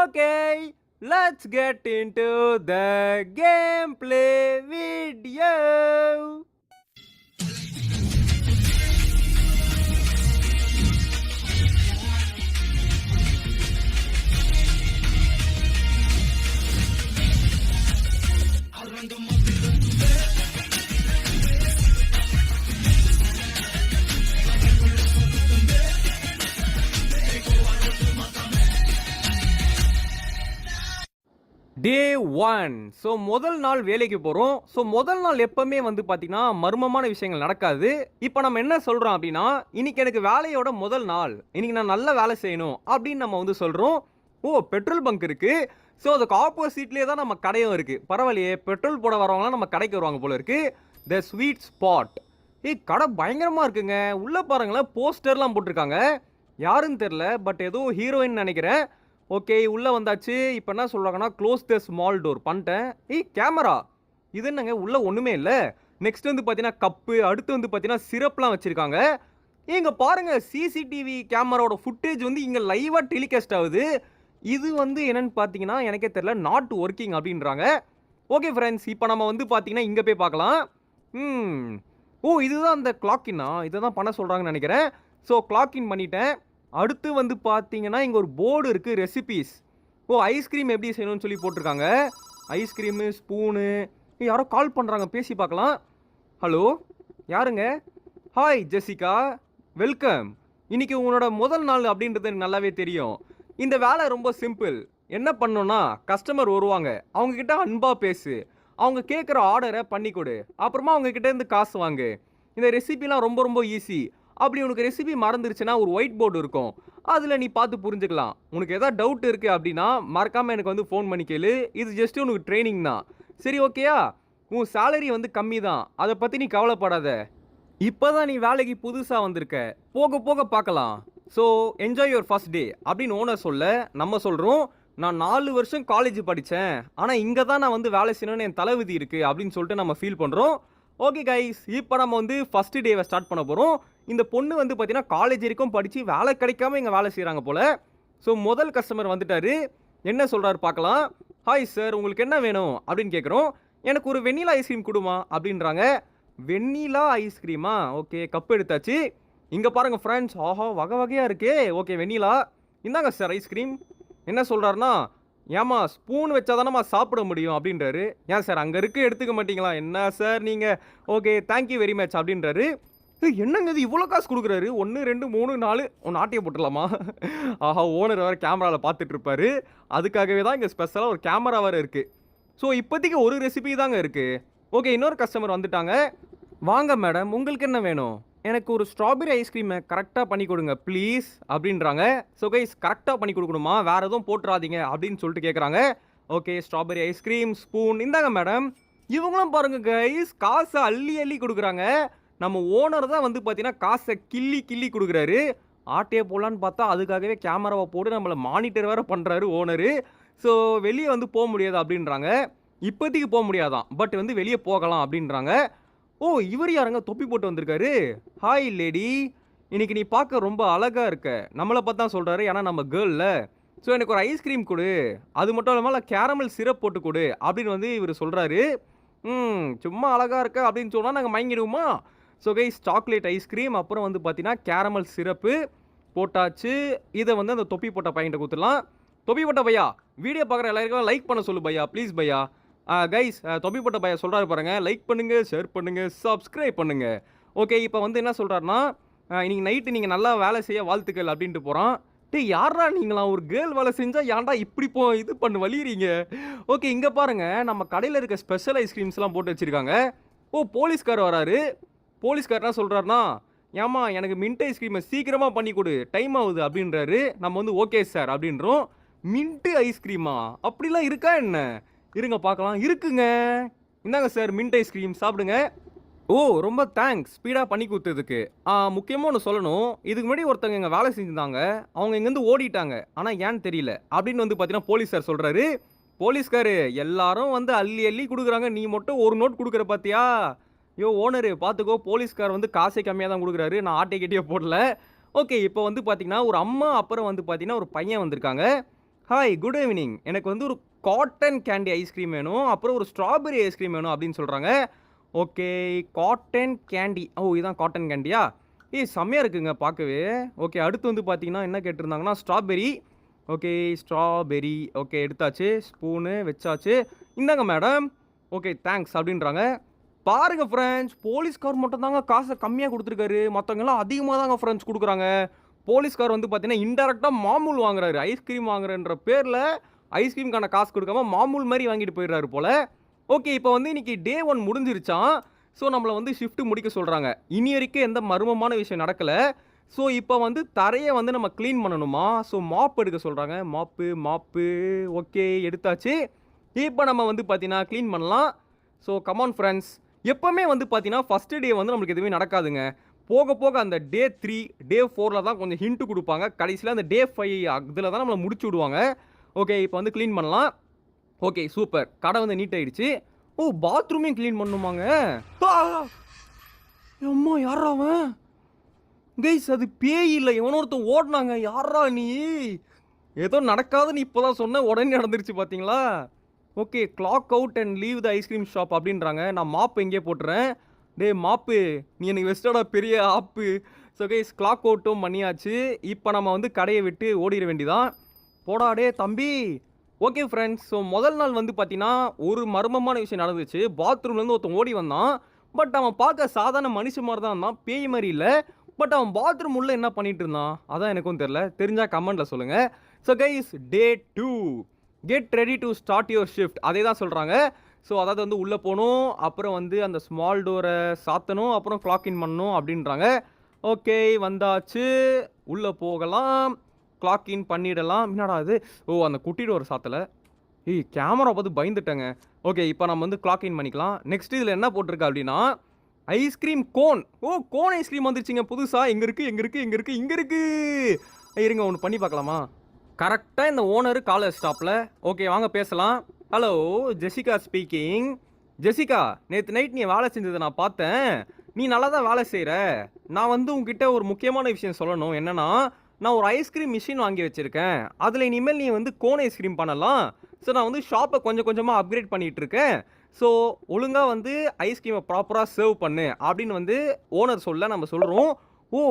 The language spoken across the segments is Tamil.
Okay, let's get into the gameplay video. Day 1. So முதல் நாள் வேலைக்கு போகிறோம். ஸோ முதல் நாள் எப்பவுமே வந்து பார்த்தீங்கன்னா மர்மமான விஷயங்கள் நடக்காது. இப்போ நம்ம என்ன சொல்கிறோம் அப்படின்னா, இன்னைக்கு எனக்கு வேலையோட முதல் நாள், இன்னைக்கு நான் நல்ல வேலை செய்யணும் அப்படின்னு நம்ம வந்து சொல்கிறோம். பெட்ரோல் பங்க் இருக்குது. ஸோ அதுக்கு ஆப்போசிட்லேயே தான் நம்ம கடையும் இருக்குது. பரவாயில்லையே, பெட்ரோல் போட வரவங்களாம் நம்ம கடைக்கு வருவாங்க போல இருக்குது. த ஸ்வீட் ஸ்பாட். கடை பயங்கரமாக இருக்குங்க. உள்ளே பாருங்களேன், போஸ்டர்லாம் போட்டிருக்காங்க. யாருன்னு தெரில, பட் ஏதோ ஹீரோயின் நினைக்கிறேன். ஓகே, உள்ளே வந்தாச்சு. இப்போ என்ன சொல்கிறாங்கன்னா, க்ளோஸ் த ஸ்மால் டோர் பண்ணிட்டேன். கேமரா இது என்னங்க, உள்ளே ஒன்றுமே இல்லை. நெக்ஸ்ட் வந்து பார்த்தீங்கன்னா கப்பு, அடுத்து வந்து பார்த்தீங்கன்னா சிரப்லாம் வச்சுருக்காங்க. இங்கே பாருங்கள், சிசிடிவி கேமராவோட ஃபுட்டேஜ் வந்து இங்கே லைவாக டெலிகாஸ்ட் ஆகுது. இது வந்து என்னென்னு பார்த்தீங்கன்னா எனக்கே தெரில, நாட் ஒர்க்கிங் அப்படின்றாங்க. ஓகே ஃப்ரெண்ட்ஸ், இப்போ நம்ம வந்து பார்த்தீங்கன்னா இங்கே போய் பார்க்கலாம். இதுதான் அந்த கிளாக்கின்னா, இதை தான் பண்ண சொல்கிறாங்கன்னு நினைக்கிறேன். ஸோ கிளாக்கின் பண்ணிட்டேன். அடுத்து வந்து பார்த்தீங்கன்னா இங்கே ஒரு போர்டு இருக்குது, ரெசிபீஸ். ஐஸ்கிரீம் எப்படி செய்யணும்னு சொல்லி போட்டிருக்காங்க. Ice cream, spoon. யாரோ கால் பண்ணுறாங்க, பேசி பார்க்கலாம். ஹலோ, யாருங்க? Hi Jessica, welcome. இன்றைக்கி உங்களோட முதல் நாள் அப்படின்றது எனக்கு நல்லாவே தெரியும். இந்த வேலை ரொம்ப சிம்பிள். என்ன பண்ணணும்னா, கஸ்டமர் வருவாங்க, அவங்கக்கிட்ட அன்பாக பேசு, அவங்க கேட்குற ஆர்டரை பண்ணி கொடு, அப்புறமா அவங்கக்கிட்டேருந்து காசு வாங்கு. இந்த ரெசிபிலாம் ரொம்ப ரொம்ப ஈஸி. அப்படி உனக்கு ரெசிபி மறந்துருச்சுன்னா ஒரு ஒயிட் போர்டு இருக்கும், அதில் நீ பார்த்து புரிஞ்சுக்கலாம். உனக்கு எதாவது டவுட் இருக்குது அப்படின்னா மறக்காமல் எனக்கு வந்து ஃபோன் பண்ணி கேளு. இது ஜஸ்ட்டு உனக்கு ட்ரைனிங் தான். சரி, ஓகேயா? உன் சேலரி வந்து கம்மி தான், அதை பற்றி நீ கவலைப்படாத. இப்போ தான் நீ வேலைக்கு புதுசாக வந்திருக்க, போக போக பார்க்கலாம். So enjoy your first day அப்படின்னு ஓனர் சொல்ல, நம்ம சொல்கிறோம், நான் 4 வருஷம் காலேஜ் படித்தேன், ஆனால் இங்கே தான் நான் வந்து வேலை செய்யணும்னு என் தலைவிதி இருக்குது அப்படின்னு சொல்லிட்டு நம்ம ஃபீல் பண்ணுறோம். ஓகே கைஸ், இப்போ நம்ம வந்து ஃபஸ்ட்டு டேவை ஸ்டார்ட் பண்ண போகிறோம். இந்த பொண்ணு வந்து பார்த்தீங்கன்னா காலேஜ் வரைக்கும் படித்து வேலை கிடைக்காம இங்கே வேலை செய்கிறாங்க போல். ஸோ முதல் கஸ்டமர் வந்துட்டார். என்ன சொல்கிறாரு பார்க்கலாம். ஹாய் சார், உங்களுக்கு என்ன வேணும் அப்படின்னு கேட்குறோம். எனக்கு ஒரு வெண்ணிலா ஐஸ்கிரீம் கொடுமா அப்படின்றாங்க. வெண்ணிலா ஐஸ்கிரீமா? ஓகே, கப் எடுத்தாச்சு. இங்கே பாருங்கள் ஃப்ரெண்ட்ஸ், ஆஹா வகை வகையாக இருக்கே. ஓகே, வெண்ணிலா இந்தாங்க சார் ஐஸ்கிரீம். என்ன சொல்கிறாருன்னா, ஏமா ஸ்பூன் வச்சா தானம்மா சாப்பிட முடியும் அப்படின்றாரு. ஏன் சார் அங்கே இருக்கு, எடுத்துக்க மாட்டீங்களா? என்ன சார் நீங்கள்? ஓகே, தேங்க்யூ வெரி மச் அப்படின்றாரு. என்னங்க இது இவ்வளோ காசு கொடுக்குறாரு? 1 2 3 4 ஒன்று ஆட்டியை போட்டுடலாமா? ஆஹா, ஓனர் வேறு கேமராவில் பார்த்துட்டு இருப்பாரு. அதுக்காகவே தான் இங்கே ஸ்பெஷலாக ஒரு கேமரா வேறு இருக்குது. ஸோ இப்போதைக்கு ஒரு ரெசிபி தாங்க இருக்குது. ஓகே, இன்னொரு கஸ்டமர் வந்துட்டாங்க. வாங்க மேடம், உங்களுக்கு என்ன வேணும்? எனக்கு ஒரு ஸ்ட்ராபெரி ஐஸ்கிரீமை கரெக்டாக பண்ணி கொடுங்க ப்ளீஸ் அப்படின்றாங்க. ஸோ கைஸ், கரெக்டாக பண்ணி கொடுக்கணுமா, வேறு எதுவும் போட்டுறாதீங்க அப்படின்னு சொல்லிட்டு கேட்குறாங்க. ஓகே, ஸ்ட்ராபெரி ஐஸ்கிரீம், ஸ்பூன் இந்தாங்க மேடம். இவங்களும் பாருங்கள் கைஸ், காசை அள்ளி அள்ளி கொடுக்குறாங்க. நம்ம ஓனர் தான் வந்து பார்த்தீங்கன்னா காசை கிள்ளி கிள்ளி கொடுக்குறாரு. ஆட்டையே போடலான்னு பார்த்தா அதுக்காகவே கேமராவை போட்டு நம்மளை மானிட்டர் வேறு பண்ணுறாரு ஓனரு. ஸோ வெளியே வந்து போக முடியாது அப்படின்றாங்க. இப்போதைக்கு போக முடியாதான், பட் வந்து வெளியே போகலாம் அப்படின்றாங்க. இவர் யாருங்க தொப்பி போட்டு வந்திருக்காரு? ஹாய் லேடி, இன்னைக்கு நீ பார்க்க ரொம்ப அழகாக இருக்க. நம்மளை பார்த்தா சொல்கிறாரு, ஏன்னா நம்ம கேர்ளில். ஸோ எனக்கு ஒரு ஐஸ்கிரீம் கொடு, அது மட்டும் இல்லாமல் கேரமல் சிரப் போட்டு கொடு அப்படின்னு வந்து இவர் சொல்கிறாரு. சும்மா அழகாக இருக்க அப்படின்னு சொன்னால் நாங்கள் மயங்கிடுவோமா? ஸோ கைஸ், சாக்லேட் ஐஸ்கிரீம், அப்புறம் வந்து பார்த்தீங்கன்னா கேரமல் சிரப்பு போட்டாச்சு. இதை வந்து அந்த தொப்பி போட்ட பையன்கிட்ட கொடுத்துடலாம். தொப்பி போட்ட பையா, வீடியோ பார்க்குற எல்லாருக்கும் லைக் பண்ண சொல்லு பையா, ப்ளீஸ் பையா. கைஸ், தொப்பி போட்ட பையா சொல்கிறாரு பாருங்கள், லைக் பண்ணுங்கள், ஷேர் பண்ணுங்கள், சப்ஸ்கிரைப் பண்ணுங்கள். ஓகே, இப்போ வந்து என்ன சொல்கிறாருன்னா, இன்றைக்கி நைட்டு நீங்கள் நல்லா வேலை செய்ய வாழ்த்துக்கள் அப்படின்ட்டு போகிறான். யாரா நீங்களாம், ஒரு கேர்ள் வேலை செஞ்சால் ஏன்டா இப்படி இது பண்ணு வலியுறீங்க? ஓகே, இங்கே பாருங்கள், நம்ம கடையில் இருக்க ஸ்பெஷல் ஐஸ்கிரீம்ஸ்லாம் போட்டு வச்சுருக்காங்க. போலீஸ்கார் வராரு. போலீஸ்கார் என்ன சொல்கிறாருன்னா, ஏமா எனக்கு மின்ட் ஐஸ்கிரீமை சீக்கிரமாக பண்ணி கொடு, டைம் ஆகுது அப்படின்றாரு. நம்ம வந்து ஓகே சார் அப்படின்றோம். மின்ட்டு ஐஸ்கிரீமா? அப்படிலாம் இருக்கா என்ன? இருங்க பார்க்கலாம். இருக்குங்க, இந்தாங்க சார் மின்ட் ஐஸ்கிரீம், சாப்பிடுங்க. ரொம்ப தேங்க்ஸ் ஸ்பீடாக பண்ணி கொடுத்ததுக்கு. முக்கியமாக ஒன்று சொல்லணும், இதுக்கு முன்னாடி ஒருத்தவங்க இங்கே வேலை செஞ்சுருந்தாங்க, அவங்க இங்கேருந்து ஓடிட்டாங்க, ஆனால் ஏன்னு தெரியல அப்படின்னு வந்து பார்த்தீங்கன்னா போலீஸ்கார் சொல்கிறாரு. போலீஸ்காரு, எல்லாரும் வந்து அள்ளி அள்ளி கொடுக்குறாங்க, நீ மட்டும் ஒரு நோட் கொடுக்குற பார்த்தியா? ஓனரு பார்த்துக்கோ, போலீஸ்கார் வந்து காசே கம்மியாக தான் கொடுக்குறாரு, நான் ஆட்டை கட்டியே போடல. ஓகே, இப்போ வந்து பார்த்தீங்கன்னா ஒரு அம்மா, அப்புறம் வந்து பார்த்தீங்கன்னா ஒரு பையன் வந்திருக்காங்க. Hi good evening. எனக்கு வந்து ஒரு காட்டன் கேண்டி ஐஸ்கிரீம் வேணும். அப்புறம் ஒரு ஸ்ட்ராபெர்ரி ஐஸ்கிரீம் வேணும் அப்படின்னு சொல்றாங்க. ஓகே. Cotton candy. ஓ! இதான் காட்டன் கேண்டியா? செம்மையா இருக்குங்க பார்க்கவே. ஓகே. அடுத்து வந்து பார்த்தீங்கன்னா, என்ன கேட்டிருந்தாங்கன்னா, ஸ்ட்ராபெர்ரி. ஓகே. ஸ்ட்ராபெர்ரி. ஓகே. எடுத்தாச்சு. ஸ்பூனு வச்சாச்சு. இந்தாங்க மேடம். ஓகே. தேங்க்ஸ் அப்படின்றாங்க. பாருங்க ஃப்ரெண்ட்ஸ், போலீஸ்கார் மட்டும் தாங்க காச கம்மியா குடுத்துருக்காரு. மத்தவங்கலாம் அதிகமா தாங்க ஃப்ரெண்ட்ஸ் குடுக்குறாங்க. போலீஸ்கார் வந்து பார்த்தீங்கன்னா, இன்டைரக்ட்டா மாமூல் வாங்குறாரு. ஐஸ்கிரீம் வாங்குறேன்ற பேர்ல, ஐஸ்கிரீம்க்கான காசு குடுக்காம மாமூல் மாரி வாங்கிட்டு போயிடுறாரு போல. ஓகே. இப்போ வந்து இன்னைக்கு டே 1 முடிஞ்சிருச்சாம். ஸோ, நம்மள வந்து ஷிஃப்ட் முடிக்க சொல்றாங்க. இனி வரைக்கும் எந்த மர்மமான விஷயம் நடக்கல. ஸோ, இப்போ வந்து தரைய வந்து நம்ம கிளீன் பண்ணணுமா. ஸோ, மாப் எடுக்க சொல்றாங்க. மாப்பு. ஓகே. எடுத்தாச்சு. இப்போ நம்ம வந்து பார்த்தீங்கன்னா, கிளீன் பண்ணலாம். So, come on friends. எப்பவுமே வந்து பார்த்தீங்கன்னா, ஃபர்ஸ்ட் டே வந்து நம்மளுக்கு எதுவுமே நடக்காதுங்க. போக போக அந்த டே 3, டே 4ல தான் கொஞ்சம் ஹிண்ட் குடுப்பாங்க. கடைசியில அந்த டே 5 அதில தான் நம்மள முடிச்சு விடுவாங்க. ஓகே. இப்போ வந்து கிளீன் பண்ணலாம். ஓகே. சூப்பர். கடை வந்து நீட் ஆயிடுச்சு. ஓ! பாத்ரூமையும் கிளீன் பண்ணணுமாங்க? ஆ! எம்மா யார்றா அவன்? கைஸ் அது பேய் இல்ல. எவனோ ஒருத்தன் ஓடுனாங்க. யார்றா நீ? ஏதோ நடக்காதுன்னு இப்ப தான் சொன்னேன். உடனே நடந்துருச்சு பார்த்தீங்களா? Okay. Clock out and leave the ice cream shop அப்படின்றாங்க. நான் மாப் இங்கேயே போட்டுறேன். டேய் மாப்பு, நீ எனக்கு வெஸ்டடா பெரிய ஆப்பு. ஸோ கைஸ் கிளாக் அவுட்டும் பண்ணியாச்சு. இப்போ நம்ம வந்து கடைய விட்டு ஓடிற வேண்டியதான். போடா டேய் தம்பி. Okay friends. ஸோ முதல் நாள் வந்து பார்த்தீங்கன்னா, ஒரு மர்மமான விஷயம் நடந்துச்சு. பாத்ரூம்லேருந்து ஒருத்தன் ஓடி வந்தான். பட் அவன் பார்க்க சாதாரண மனுஷன் மாரி தான் இருந்தான். பேய் மாரி இல்ல. பட் அவன் பாத்ரூம் உள்ள என்ன பண்ணிட்டு இருந்தான்? அதான் எனக்கும் தெரியல. தெரிஞ்சா கமெண்ட்ல சொல்லுங்க. So guys day 2 get ready to start your shift. அதே தான் சொல்றாங்க. ஸோ அதாவது வந்து உள்ள போணும். அப்புறம் வந்து அந்த ஸ்மால் டோர சாத்தணும். அப்புறம் கிளாக் இன் பண்ணணும் அப்படின்றாங்க. ஓகே. வந்தாச்சு. உள்ள போகலாம். கிளாக் இன் பண்ணிடலாம். என்னடா இது? ஓ! அந்த குட்டி டோர் சாத்தல. கேமரா பார்த்து பயந்துட்டேங்க. ஓகே. இப்போ நம்ம வந்து கிளாக் இன் பண்ணிக்கலாம். நெக்ஸ்ட் இதில என்ன போட்டிருக்கு அப்படின்னா, ஐஸ்கிரீம் கோன். ஓ! கோன் ஐஸ்கிரீம் வந்துருச்சுங்க புதுசா. எங்க இருக்கு? இருங்க ஒண்ணு பண்ணி பார்க்கலாமா? கரெக்ட்டா இந்த ஓனர் காலர் ஸ்டாப்ல. ஓகே வாங்க பேசலாம். Hello Jessica speaking. ஜெசிகா, நேத்து நைட் நீ வேலை செஞ்சத நான் பார்த்தேன். நீ நல்லா தான் வேலை செய்ற. நான் வந்து உன்கிட்ட ஒரு முக்கியமான விஷயம் சொல்லணும். என்னன்னா, நான் ஒரு ஐஸ்கிரீம் மிஷின் வாங்கி வச்சிருக்கேன். அதுல இனிமேல் நீ வந்து கோன் ஐஸ்கிரீம் பண்ணலாம். ஸோ நான் வந்து ஷாப்பை கொஞ்சம் கொஞ்சமா அப்கிரேட் பண்ணிட்டு இருக்கேன். ஸோ ஒழுங்கா வந்து ஐஸ்கிரீமை ப்ராப்பரா சர்வ் பண்ணு அப்படின்னு வந்து ஓனர் சொல்ல நம்ம சொல்றோம். ஓ!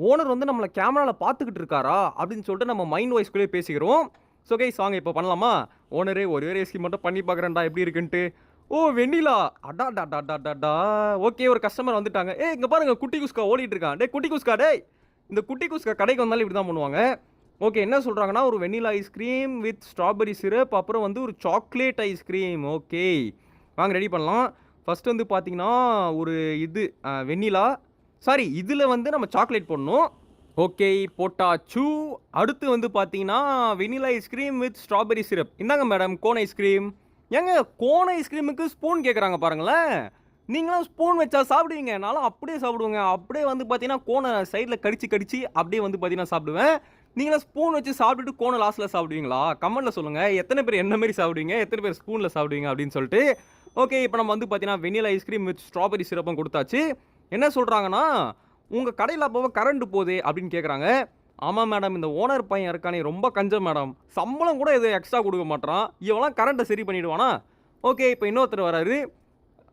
ஓனர் வந்து நம்மள கேமரால பார்த்துக்கிட்டு இருக்காரா? அப்படின்னு சொல்லிட்டு நம்ம மைண்ட் வாய்ஸ்குள்ளேயே பேசிக்கிறோம். ஸோ கைஸ் வாங்க இப்போ பண்ணலாமா? ஓனரே ஒரே ஒரு ஐஸ்கிரீம் மட்டும் பண்ணி பார்க்குறேன்டா எப்படி இருக்குன்ட்டு. ஓ! வெண்ணிலா. அடாடாடாடாடாடா. ஓகே ஒரு கஸ்டமர் வந்துட்டாங்க. ஏய் இங்க பாருங்க குட்டி குஸ்கா ஓடிட்டு இருக்கான். டேய் குட்டி குஸ்கா டேய். இந்த குட்டி குஸ்கா கடைக்கு வந்தாலும் இப்படி தான் பண்ணுவாங்க. ஓகே என்ன சொல்றாங்கன்னா, ஒரு vanilla ice cream with strawberry syrup அப்புறம் வந்து ஒரு சாக்லேட் ஐஸ்கிரீம். ஓகே. வாங்க ரெடி பண்ணலாம். ஃபர்ஸ்ட் வந்து பார்த்தீங்கன்னா, ஒரு இது வெண்ணிலா சாரி இதில வந்து நம்ம சாக்லேட் போடணும். ஓகே போட்டாச்சு. அடுத்து வந்து பார்த்தீங்கன்னா, vanilla ice cream with strawberry syrup. இந்தாங்க மேடம் கோன் ஐஸ்கிரீம். ஏங்க கோன் ஐஸ்கிரீமுக்கு ஸ்பூன் கேட்குறாங்க பாருங்களேன். நீங்களாம் ஸ்பூன் வச்சா சாப்பிடுவீங்க. நான்லாம் அப்படியே சாப்பிடுவேங்க. அப்படியே வந்து பார்த்தீங்கன்னா, கோன சைடுல கடிச்சு அப்படியே வந்து பார்த்தீங்கன்னா சாப்பிடுவேன். நீங்களாம் ஸ்பூன் வச்சு சாப்பிட்டுட்டு கோன லாஸ்ட்ல சாப்பிடுவீங்களா? கமெண்ட்ல சொல்லுங்க. எத்தனை பேர் என்ன மாரி சாப்பிடுவீங்க? எத்தனை பேர் ஸ்பூன்ல சாப்பிடுவீங்க அப்படின்னு சொல்லிட்டு. ஓகே இப்போ நம்ம வந்து பார்த்தீங்கன்னா, வெண்ணிலா ஐஸ்கிரீம் வித் ஸ்ட்ராபெர்ரி சிரப்பும் குடுத்தாச்சு. என்ன சொல்றாங்கன்னா, "உங்க கடையில அப்பப்போ கரண்ட் போதே" அப்படின்னு கேட்குறாங்க. "ஆமா மேடம், இந்த ஓனர் பையன் இருக்கானே ரொம்ப கஞ்சம் மேடம். சம்பளம் கூட எதுவும் எக்ஸ்ட்ரா குடுக்க மாட்றான். இவன்லாம் கரண்ட்ட சரி பண்ணிடுவானா?" ஓகே இப்போ இன்னொருத்தர் வராரு.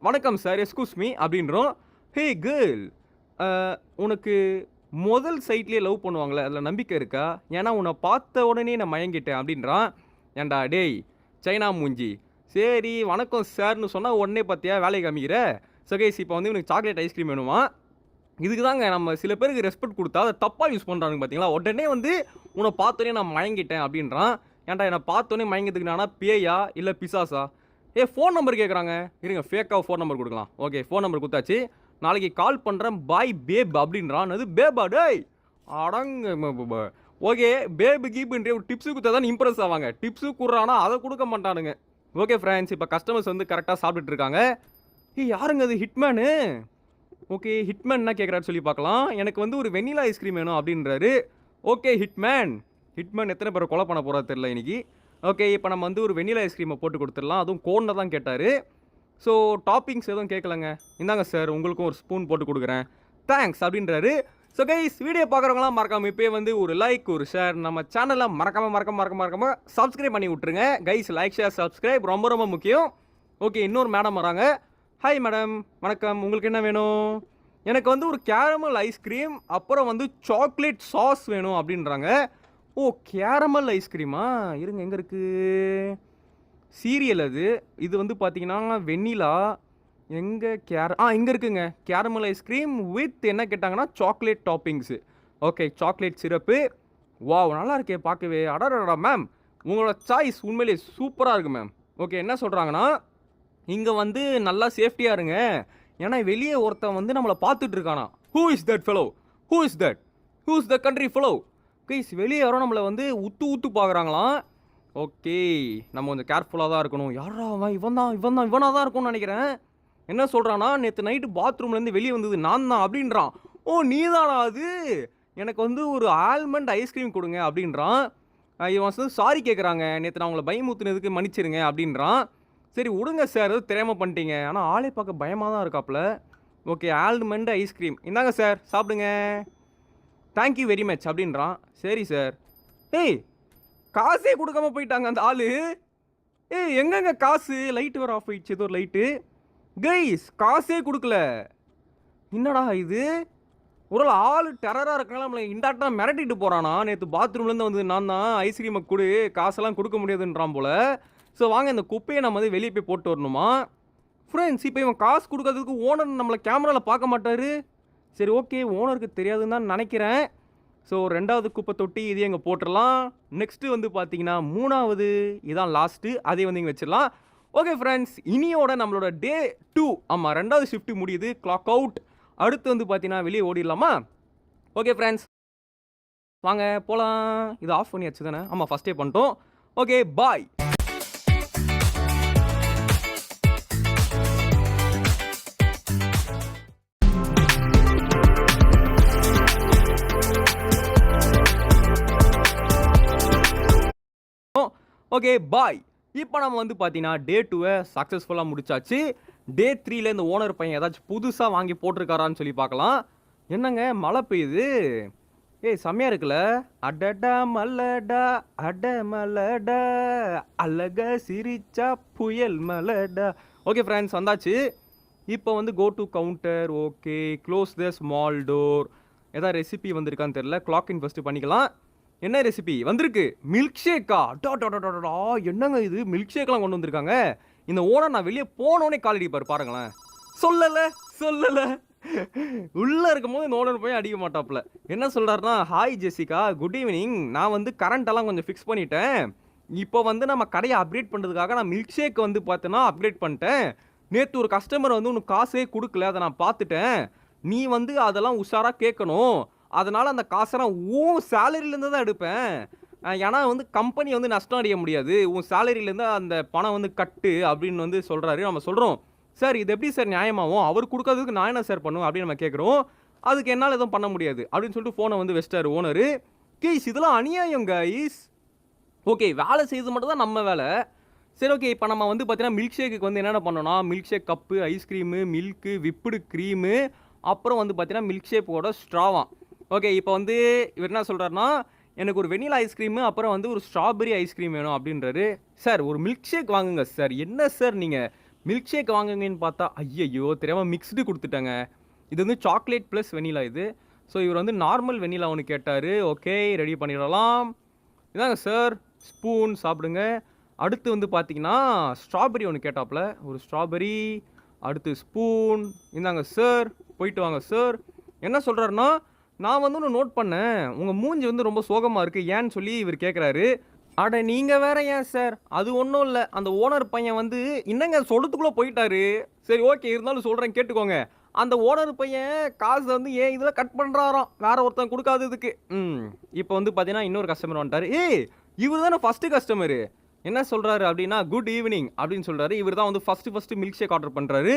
"வணக்கம் சார், எஸ்கூஸ் மீ" அப்படின்றோம். "ஹே கேர்ள், அ உனக்கு முதல் சைட்லயே லவ் பண்ணுவாங்கல்ல, அதில நம்பிக்கை இருக்கா? ஏன்னா உன்ன பார்த்த உடனே நான் மயங்கிட்டேன்" அப்படின்றான். "ஏன்டா டேய் சைனா மூஞ்சி. சரி வணக்கம் சார்ன்னு சொன்னா உடனே பார்த்தியா வேலைய காமிக்கிற? ஸோ கைஸ் இப்போ வந்து இவனுக்கு சாக்லேட் ஐஸ்கிரீம் வேணுமாம். இதுக்கு தாங்க நம்ம சில பேருக்கு ரெஸ்பெக்ட் குடுத்தா அத தப்பா யூஸ் பண்றானுங்க பார்த்தீங்களா? உடனே வந்து உன்ன பார்த்தோனே நான் மயங்கிட்டேன் அப்படின்றான். ஏன்டா என்ன பார்த்தோனே மயங்கறதுக்கு நானா பேயா? இல்ல பிசாசா? ஃபோன் நம்பர் கேட்குறாங்க. இருங்க ஃபேக்கா ஃபோன் நம்பர் குடுக்கலாம். ஓகே ஃபோன் நம்பர் குடுத்தாச்சு. நாளைக்கு கால் பண்றேன் பாய் பேப் அப்படின்றான். என்னது பேபா டேய்? அடங்கு ஓகே பேபு கீபுன்ற ஒரு டிப்ஸ் குடுத்தா தான் இம்ப்ரெஸ் ஆவாங்க. டிப்ஸ் குடுறானா அத குடுக்க மாட்டானுங்க. ஓகே ஃபிரெண்ட்ஸ் இப்போ கஸ்டமர்ஸ் வந்து கரெக்ட்டா சாப்பிட்டுட்டு இருக்காங்க. யாருங்க அது ஹிட்மேனு? ஓகே ஹிட்மேன் என்ன கேட்குறாரு சொல்லி பார்க்கலாம். எனக்கு வந்து ஒரு வெண்ணிலா ஐஸ்கிரீம் வேணும் அப்படின்றாரு. Okay Hitman. ஹிட்மேன் எத்தனை பேரை கொலை பண்ண போறாரு தெரியல இன்னைக்கு. ஓகே இப்போ நம்ம வந்து ஒரு வெண்ணிலா ஐஸ்கிரீமை போட்டு குடுத்துடலாம். அதுவும் கோன்ல தான் கேட்டாரு. ஸோ டாப்பிங்ஸ் எதுவும் கேட்கலங்க. இந்தாங்க சார் உங்களுக்கும் ஒரு ஸ்பூன் போட்டு குடுக்குறேன். தேங்க்ஸ் அப்படின்றாரு. ஸோ கைஸ் வீடியோ பார்க்குறவங்களாம் மறக்காம இப்போயே வந்து ஒரு லைக் ஒரு ஷேர் நம்ம சேனலை மறக்காம சப்ஸ்கிரைப் பண்ணி விட்ருங்க கைஸ். லைக் ஷேர் சப்ஸ்கிரைப் ரொம்ப ரொம்ப முக்கியம். ஓகே, இன்னொரு மேடம் வராங்க. ஹாய் மேடம், வணக்கம். உங்களுக்கு என்ன வேணும்? எனக்கு வந்து ஒரு கேரமல் ஐஸ்கிரீம் அப்புறம் வந்து சாக்லேட் சாஸ் வேணும் அப்படின்றாங்க. ஓ, கேரமல் ஐஸ்கிரீமா? இருங்க, எங்கே இருக்குது சீரியல் அது? இது வந்து பார்த்தீங்கன்னா வெண்ணிலா. எங்கே இங்கே இருக்குங்க. கேரமல் ஐஸ்கிரீம் வித் என்ன கேட்டாங்கன்னா chocolate toppings. Okay, chocolate syrup. Wow, நல்லா இருக்கே பார்க்கவே. அடடா மேம், உங்களோட சாய்ஸ் உண்மையிலே சூப்பராக இருக்குது மேம். ஓகே, என்ன சொல்கிறாங்கன்னா இங்கே வந்து நல்லா சேஃப்டியாக இருங்க, ஏன்னா வெளியே ஒருத்தன் வந்து நம்மளை பார்த்துட்டு இருக்கானா. Who is that fellow? Who is the country fellow? Guys, வெளியே யாரோ நம்மளை வந்து உத்து பார்க்குறாங்களாம். ஓகே, நம்ம கொஞ்சம் கேர்ஃபுல்லாக தான் இருக்கணும். யாரா அவன்? இவனாக தான் இருக்கும்னு நினைக்கிறேன். என்ன சொல்கிறான்னா, நேற்று நைட்டு பாத்ரூம்லேருந்து வெளியே வந்தது நான் தான் அப்படின்றான். ஓ, நீதானா அது? எனக்கு வந்து ஒரு ஆல்மண்ட் ஐஸ்கிரீம் கொடுங்க அப்படின்றான். இவன் வந்து சாரி கேட்குறாங்க, நேற்று நான் உங்களை பயமுத்துனதுக்கு மன்னிச்சிருங்க அப்படின்றான். சரி விடுங்க சார், ஏதோ தெரியாமல் பண்ணிட்டீங்க. ஆனால் ஆளே பார்க்க பயமாக தான் இருக்காப்புல. ஓகே, ஆல்மண்ட் ஐஸ்கிரீம் இந்தாங்க சார், சாப்பிடுங்க. தேங்க்யூ வெரி மச் அப்படின்றான். சரி சார். ஏய், காசே கொடுக்காம போயிட்டாங்க அந்த ஆள். ஏய், எங்கங்க காசு? லைட்டு வர ஆஃப் ஆயிடுச்சு, ஏதோ ஒரு லைட்டு. கைஸ், காசே கொடுக்கல. என்னடா இது? ஒரு ஆள் டெரராக இருக்கனால நம்மளை இன்டாக்டாக மிரட்டிட்டு போகிறானா. நேற்று பாத்ரூம்லேருந்து வந்து நான் தான் ஐஸ்கிரீமை கொடு, காசெல்லாம் கொடுக்க முடியாதுன்றான் போல். ஸோ வாங்க, இந்த குப்பையை நம்ம வந்து வெளியே போய் போட்டு வரணுமா ஃப்ரெண்ட்ஸ். இப்போ இவன் காசு கொடுக்கறதுக்கு ஓனர் நம்மளை கேமராவில் பார்க்க மாட்டார். சரி ஓகே, ஓனருக்கு தெரியாதுன்னு தான் நினைக்கிறேன். ஸோ ரெண்டாவது குப்பை தொட்டி இதே இங்கே போட்டுடலாம். நெக்ஸ்ட்டு வந்து பார்த்தீங்கன்னா மூணாவது, இதான் லாஸ்ட்டு, அதே வந்து இங்கே வச்சிடலாம். ஓகே ஃப்ரெண்ட்ஸ், இனியோட நம்மளோட டே 2, ஆமாம், ரெண்டாவது ஷிஃப்ட் முடியுது. Clock out. அடுத்து வந்து பார்த்தீங்கன்னா வெளியே ஓடிடலாமா? ஓகே ஃப்ரெண்ட்ஸ், வாங்க போகலாம். இது ஆஃப் பண்ணியாச்சு தானே? ஆமாம், ஃபஸ்ட்டே பண்ணிட்டோம். Okay, bye. Okay bye. இப்போ நம்ம வந்து பார்த்தீங்கன்னா டே 2 சக்ஸஸ்ஃபுல்லாக முடிச்சாச்சு. டே 3ல இந்த ஓனர் பையன் ஏதாச்சும் புதுசாக வாங்கி போட்டிருக்காரான்னு சொல்லி பார்க்கலாம். என்னங்க மழை பெய்யுது? ஏய், செம்மையாக இருக்குல்ல? அடடா மலடா அட மலடா அழக சிரிச்சா புயல் மலடா. ஓகே ஃப்ரெண்ட்ஸ், வந்தாச்சு. இப்போ வந்து go to counter. Okay, close the small door. ஏதாவது ரெசிபி வந்திருக்கான்னு தெரியல. கிளாக் இன் ஃபஸ்ட்டு பண்ணிக்கலாம். என்ன ரெசிபி வந்திருக்கு? மில்க் ஷேக்கா? டா என்னங்க இது? மில்க் ஷேக்லாம் கொண்டு வந்திருக்காங்க. இந்த ஓனர் நான் வெளியே போனோடனே கால் அடிப்பார் பாருங்களேன். சொல்லலை உள்ளே இருக்கும் போது இந்த ஓனர் போய் அடிக்க மாட்டாப்புல. என்ன சொல்கிறாருன்னா, ஹாய் ஜெசிகா, குட் ஈவினிங். நான் வந்து கரண்ட்டெல்லாம் கொஞ்சம் ஃபிக்ஸ் பண்ணிட்டேன். இப்போ வந்து நம்ம கடையை அப்டேட் பண்ணுறதுக்காக நான் மில்க் ஷேக் வந்து பார்த்தேன்னா அப்டேட் பண்ணிட்டேன். நேற்று ஒரு கஸ்டமர் வந்து உனக்கு காசே கொடுக்கல, அதை நான் பார்த்துட்டேன். நீ வந்து அதெல்லாம் உஷாராக கேட்கணும். அதனால் அந்த காசை நான் உன் சேலரியிலேருந்து தான் எடுப்பேன். ஏன்னா வந்து கம்பெனி வந்து நஷ்டம் அடைய முடியாது, உன் சேலரியிலேருந்து அந்த பணம் வந்து கட்டு அப்படின்னு வந்து சொல்கிறாரு. நம்ம சொல்கிறோம், சார் இது எப்படி சார் நியாயமாகும்? அவர் கொடுக்கறதுக்கு நான் என்ன சார் பண்ணுவேன் அப்படின்னு நம்ம கேட்குறோம். அதுக்கு என்னால் எதுவும் பண்ண முடியாது அப்படின்னு சொல்லிட்டு ஃபோனை வந்து வச்சிட்டாரு ஓனரு. கைஸ், இதெல்லாம் அநியாயம் கைஸ். ஓகே, வேலை செய்து மட்டும் தான் நம்ம வேலை. சரி ஓகே, இப்போ நம்ம வந்து பார்த்தீங்கன்னா மில்க் ஷேக்கு வந்து என்னென்ன பண்ணோன்னா, milk shake cup, ice cream, milk, whipped cream, அப்புறம் வந்து பார்த்தீங்கன்னா மில்க் ஷேக்கோட ஸ்ட்ராவாம். ஓகே, இப்போ வந்து இவர் என்ன சொல்கிறாருன்னா, எனக்கு ஒரு வெனிலா ஐஸ்கிரீமு அப்புறம் வந்து ஒரு ஸ்ட்ராபெரி ஐஸ்கிரீம் வேணும் அப்படின்றாரு. சார் ஒரு மில்க் ஷேக் வாங்குங்க சார். என்ன சார் நீங்கள் மில்க் ஷேக் வாங்குங்கன்னு பார்த்தா ஐயையோ தெரியாமல் மிக்ஸ்டு கொடுத்துட்டாங்க. இது வந்து சாக்லேட் ப்ளஸ் வெனிலா இது. ஸோ இவர் வந்து நார்மல் வெனிலா ஒன்று கேட்டார். ஓகே, ரெடி பண்ணிடலாம். இதாங்க சார், ஸ்பூன் சாப்பிடுங்க. அடுத்து வந்து பார்த்தீங்கன்னா ஸ்ட்ராபெரி ஒன்று கேட்டாப்புல, ஒரு ஸ்ட்ராபெரி. அடுத்து ஸ்பூன். இந்தாங்க சார், போயிட்டு வாங்க சார். என்ன சொல்கிறாருன்னா, நான் வந்து ஒன்று நோட் பண்ணேன், உங்கள் மூஞ்சி வந்து ரொம்ப சோகமாக இருக்குது, ஏன்னு சொல்லி இவர் கேட்குறாரு. அட நீங்கள் வேற ஏன் சார்? அது ஒன்றும் இல்லை, அந்த ஓனர் பையன் வந்து இன்னங்க சொல்கிறதுக்குள்ளே போயிட்டாரு. சரி ஓகே, இருந்தாலும் சொல்கிறேன் கேட்டுக்கோங்க. அந்த ஓனர் பையன் காசு வந்து ஏன் இதில் கட் பண்ணுறாராம், வேற ஒருத்தன் கொடுக்காததுக்கு. இப்போ வந்து பார்த்தீங்கன்னா இன்னொரு கஸ்டமர் வந்துட்டார். இவர் தானே ஃபஸ்ட்டு கஸ்டமரு. என்ன சொல்கிறாரு அப்படின்னா, குட் ஈவினிங் அப்படின்னு சொல்கிறாரு. இவர் தான் வந்து ஃபஸ்ட்டு மில்க் ஷேக் ஆர்டர் பண்ணுறாரு.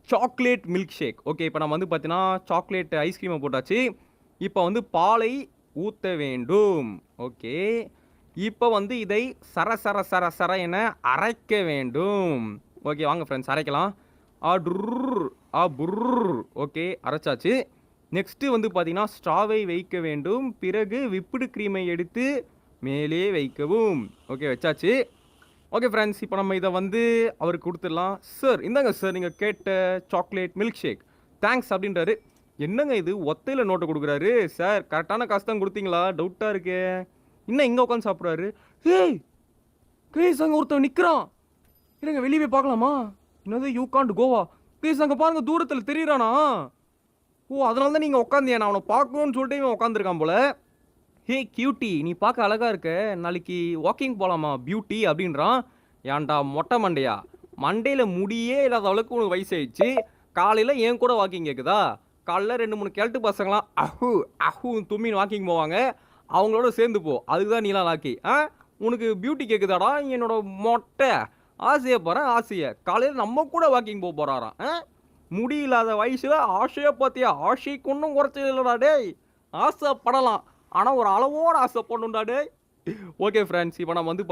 Chocolate milk shake. ஓகே, இப்போ நம்ம வந்து பார்த்தீங்கன்னா சாக்லேட் ஐஸ்கிரீமை போட்டாச்சு. இப்போ வந்து பாலை ஊற்ற வேண்டும். ஓகே, இப்போ வந்து இதை சர என அரைக்க வேண்டும். ஓகே வாங்க ஃப்ரெண்ட்ஸ், அரைக்கலாம். ஓகே, அரைச்சாச்சு. நெக்ஸ்ட்டு வந்து பார்த்தீங்கன்னா ஸ்ட்ராவை வைக்க வேண்டும். பிறகு விப்புடு கிரீமை எடுத்து மேலே வைக்கவும். ஓகே வச்சாச்சு. ஓகே ஃப்ரெண்ட்ஸ், இப்போ நம்ம இதை வந்து அவருக்கு கொடுத்துடலாம். சார் இந்தாங்க சார் நீங்கள் கேட்ட சாக்லேட் மில்க் ஷேக். தேங்க்ஸ் அப்படின்றாரு. என்னங்க இது ஒத்தையில நோட்டை கொடுக்குறாரு. சார் கரெக்டான காசு தான் கொடுத்தீங்களா? டவுட்டாக இருக்கே. இன்னும் இங்கே உட்காந்து சாப்பிட்றாரு. ஏய் கைஸ் அங்கே ஒருத்தன் நிற்கிறான். இல்லைங்க வெளியே போய் பார்க்கலாமா? என்னது யூ காண்ட் கோவா? கைஸ் அங்கே பாருங்க தூரத்தில் தெரியுறானா? ஓ அதனால தான் நீங்கள் உட்காந்தியா? நான் அவனை பார்க்கணும்னு சொல்லிட்டு இவன் உட்காந்துருக்கான் போல. ஹே கியூட்டி நீ பார்க்க அழகா இருக்க, நாளைக்கு வாக்கிங் போகலாமா பியூட்டி அப்படின்றான். ஏன்டா மொட்டை மண்டையா, மண்டையில் முடியே இல்லாத அளவுக்கு உனக்கு வயசாயிடுச்சு, காலையில் என் கூட வாக்கிங் கேட்குதா? காலைல 2 3 கிழட்டு பசங்களாம் அஹூ அஹூ தும்மின்னு வாக்கிங் போவாங்க, அவங்களோட சேர்ந்து போ. அதுக்கு தான் நீலாம் லாக்கி. உனக்கு பியூட்டி கேட்குதாடா? என்னோட மொட்டை ஆசையை போகிறேன் ஆசையை. காலையில் நம்ம கூட வாக்கிங் போக போகிறாராம். முடியில்லாத வயசில் ஆசையை பார்த்தியா? ஆசைக்கு ஒன்றும் குறைச்சது இல்லைடா டேய். ஆசைப்படலாம், ஆனால் ஒரு அளவோட ஆசைப்படணும்டா டேய். ஓகே ஃப்ரெண்ட்ஸ், இப்போ நம்ம வந்து